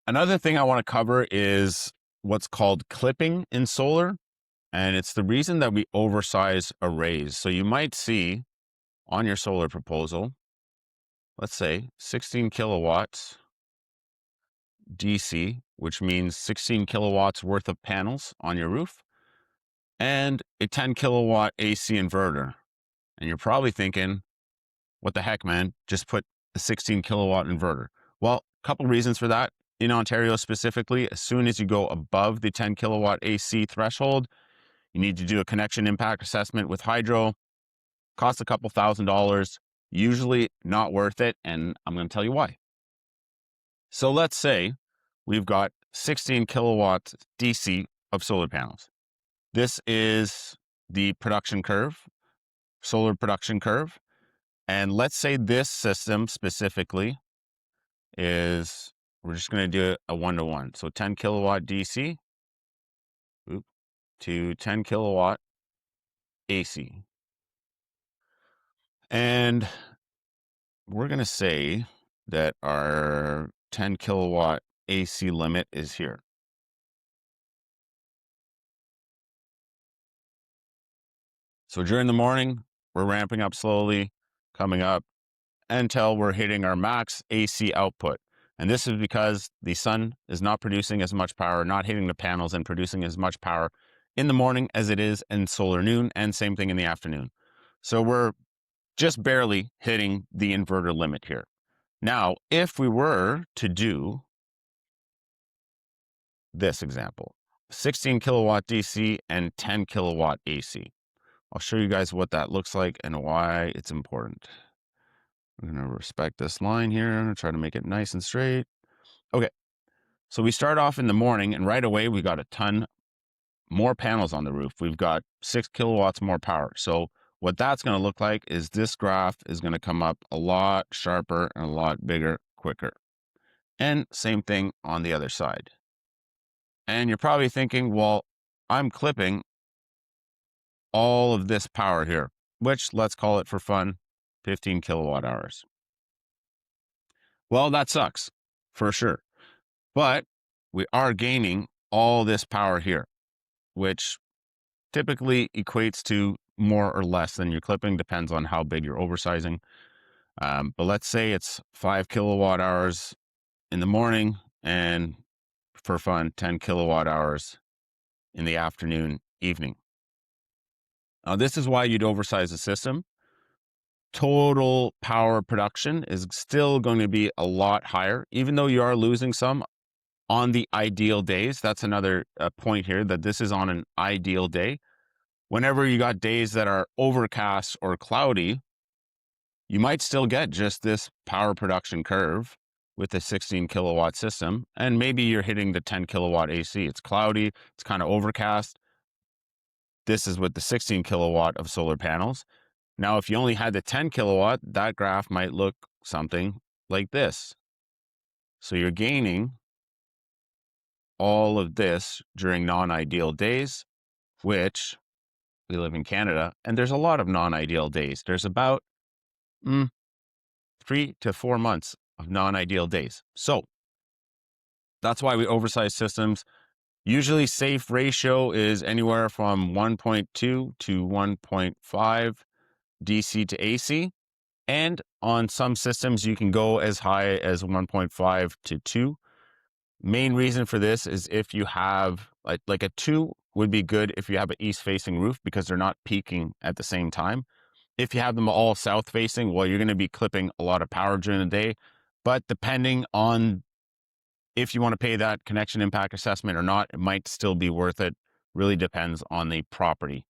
Another thing I want to cover is what's called clipping in solar. And it's the reason that we oversize arrays. So you might see on your solar proposal, let's say 16 kilowatts DC, which means 16 kilowatts worth of panels on your roof, and a 10 kilowatt AC inverter. And you're probably thinking, what the heck, man? Just put a 16 kilowatt inverter. Well, a couple reasons for that. In Ontario specifically, as soon as you go above the 10 kilowatt AC threshold, you need to do a connection impact assessment with hydro. Costs a couple $1,000s, usually not worth it. And I'm going to tell you why. So let's say we've got 16 kilowatts DC of solar panels. This is the production curve, solar production curve. And let's say this system specifically is, we're just going to do a 1-to-1. So 10 kilowatt DC to 10 kilowatt AC. And we're going to say that our 10 kilowatt AC limit is here. So during the morning, we're ramping up slowly, coming up until we're hitting our max AC output. And this is because the sun is not producing as much power, not hitting the panels and producing as much power in the morning as it is in solar noon, and same thing in the afternoon. So we're just barely hitting the inverter limit here. Now, if we were to do this example, 16 kilowatt DC and 10 kilowatt AC, I'll show you guys what that looks like and why it's important. I'm going to respect this line here. I'm going to try to make it nice and straight. Okay, so we start off in the morning and right away we got a ton more panels on the roof. We've got 6 kilowatts more power. So what that's going to look like is this graph is going to come up a lot sharper and a lot bigger, quicker. And same thing on the other side. And you're probably thinking, well, I'm clipping all of this power here, which let's call it for fun, 15 kilowatt hours. Well, that sucks for sure. But we are gaining all this power here, which typically equates to more or less than you're clipping, depends on how big you're oversizing. But let's say it's 5 kilowatt hours in the morning and for fun, 10 kilowatt hours in the afternoon, evening. Now, this is why you'd oversize the system. Total power production is still going to be a lot higher, even though you are losing some on the ideal days. That's another point here, that this is on an ideal day. Whenever you got days that are overcast or cloudy, you might still get just this power production curve with the 16 kilowatt system. And maybe you're hitting the 10 kilowatt AC. It's cloudy, it's kind of overcast. This is with the 16 kilowatt of solar panels. Now, if you only had the 10 kilowatt, that graph might look something like this. So you're gaining all of this during non-ideal days, which we live in Canada, and there's a lot of non-ideal days. There's about 3 to 4 months of non-ideal days. So that's why we oversize systems. Usually safe ratio is anywhere from 1.2 to 1.5 DC to AC. And on some systems, you can go as high as 1.5 to 2. Main reason for this is if you have like a 2 would be good if you have an east facing roof because they're not peaking at the same time. If you have them all south facing, well, you're going to be clipping a lot of power during the day. But depending on if you want to pay that connection impact assessment or not, it might still be worth it. Really depends on the property.